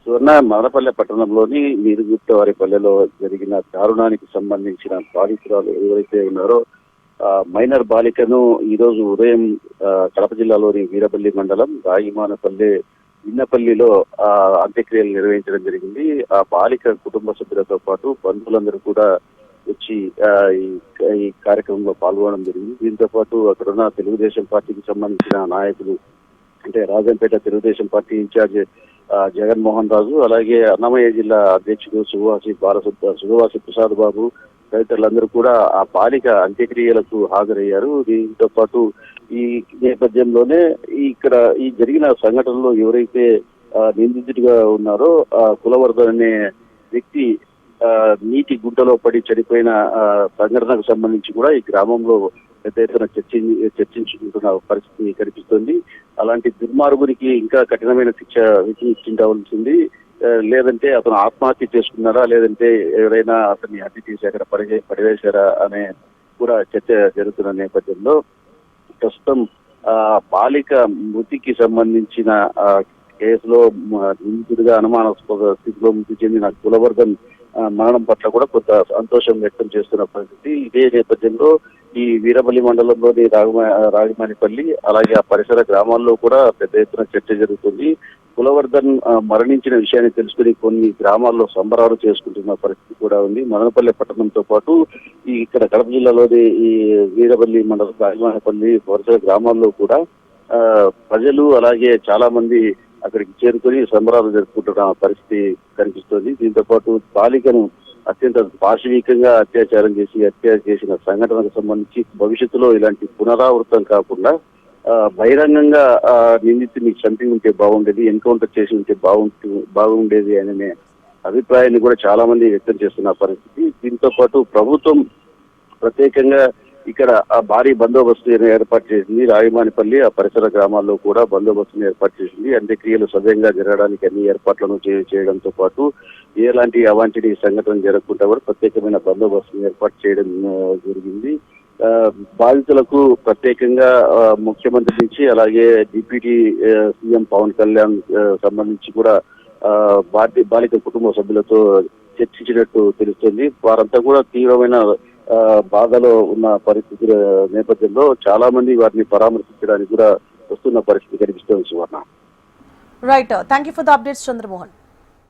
సువర్ణ మదనపల్లె పట్టణంలోని నీరుగుట్టవారిపల్లెలో జరిగిన దారుణానికి సంబంధించిన బాధితురాలు ఎవరైతే ఉన్నారో మైనర్ బాలికను ఈ రోజు ఉదయం కడప జిల్లాలోని వీరపల్లి మండలం రాగిమానపల్లె ఇన్నపల్లిలో అంత్యక్రియలు నిర్వహించడం జరిగింది. ఆ బాలిక కుటుంబ సభ్యులతో పాటు బంధువులందరూ కూడా వచ్చి ఈ కార్యక్రమంలో పాల్గొనడం జరిగింది. దీంతో పాటు అక్కడున్న తెలుగుదేశం పార్టీకి సంబంధించిన నాయకులు అంటే రాజంపేట తెలుగుదేశం పార్టీ ఇన్ఛార్జ్ జగన్మోహన్ రాజు, అలాగే అన్నమయ్య జిల్లా అధ్యక్షుడు సుగవాసి ప్రసాద్ బాబు తదితరులందరూ కూడా ఆ బాలిక అంత్యక్రియలకు హాజరయ్యారు. దీంతో పాటు ఈ నేపథ్యంలోనే ఇక్కడ ఈ జరిగిన సంఘటనలో ఎవరైతే నిందితుడిగా ఉన్నారో కులవర్ధన్ అనే వ్యక్తి నీటి గుంటలో పడి చనిపోయిన సంఘటనకు సంబంధించి కూడా ఈ గ్రామంలో పెద్ద ఎత్తున చర్చించుకుంటున్న పరిస్థితి కనిపిస్తుంది. అలాంటి దుర్మార్గునికి ఇంకా కఠినమైన శిక్ష విధించవలసింది, లేదంటే అతను ఆత్మహత్య చేసుకున్నారా, లేదంటే ఎవరైనా అతన్ని హత్య చేసి అక్కడ పడివేశారా అనే కూడా చర్చ జరుగుతున్న నేపథ్యంలో ప్రస్తుతం బాలిక మృతికి సంబంధించిన కేసులో నిందితుడిగా అనుమానాస్పద స్థితిలో మృతి చెందిన కులవర్ధన్ మరణం పట్ల కూడా కొంత సంతోషం వ్యక్తం చేస్తున్న పరిస్థితి. ఇదే నేపథ్యంలో ఈ వీరపల్లి మండలంలోని రాగిమానిపల్లి అలాగే ఆ పరిసర గ్రామాల్లో కూడా పెద్ద ఎత్తున చర్చ జరుగుతుంది. కులవర్ధన్ మరణించిన విషయాన్ని తెలుసుకుని కొన్ని గ్రామాల్లో సంబరాలు చేసుకుంటున్న పరిస్థితి కూడా ఉంది. మదనపల్లె పట్టణంతో పాటు ఇక్కడ కడప జిల్లాలోని ఈ వీరపల్లి మండలం రాగిమానిపల్లి పరిసర గ్రామాల్లో కూడా ప్రజలు అలాగే చాలా మంది అక్కడికి చేరుకొని సంబరాలు జరుపుకుంటున్న పరిస్థితి కనిపిస్తోంది. దీంతో పాటు బాలికను అత్యంత పాశవికంగా అత్యాచారం చేసి హత్య చేసిన సంఘటనకు సంబంధించి భవిష్యత్తులో ఇలాంటి పునరావృతం కాకుండా బహిరంగంగా నిందితుని చంపి ఉంటే బాగుండేది, ఎన్కౌంటర్ చేసి ఉంటే బాగుండేది అనే అభిప్రాయాన్ని కూడా చాలా మంది వ్యక్తం చేస్తున్న పరిస్థితి. దీంతో పాటు ప్రభుత్వం ప్రత్యేకంగా ఇక్కడ భారీ బందోబస్తు ఏర్పాటు చేసింది. రాగిమానిపల్లి ఆ పరిసర గ్రామాల్లో కూడా బందోబస్తును ఏర్పాటు చేసింది. అంత్యక్రియలు సవ్యంగా జరగడానికి అన్ని ఏర్పాట్లను చేయడంతో పాటు ఎలాంటి అవాంఛనీయ సంఘటన జరగకుండా కూడా ప్రత్యేకమైన బందోబస్తును ఏర్పాటు చేయడం జరిగింది. బాధితులకు ప్రత్యేకంగా ముఖ్యమంత్రి నుంచి అలాగే డిప్యూటీ సీఎం పవన్ కళ్యాణ్ సంబంధించి కూడా బాలిక కుటుంబ సభ్యులతో చర్చించినట్టు తెలుస్తుంది. వారంతా కూడా తీవ్రమైన బాధలో ఉన్న పరిస్థితుల నేపథ్యంలో చాలా మంది వారిని పరామర్శించడానికి కూడా వస్తున్న పరిస్థితి కనిపిస్తుంది. Suvarna. Right, thank you for the updates Chandramohan.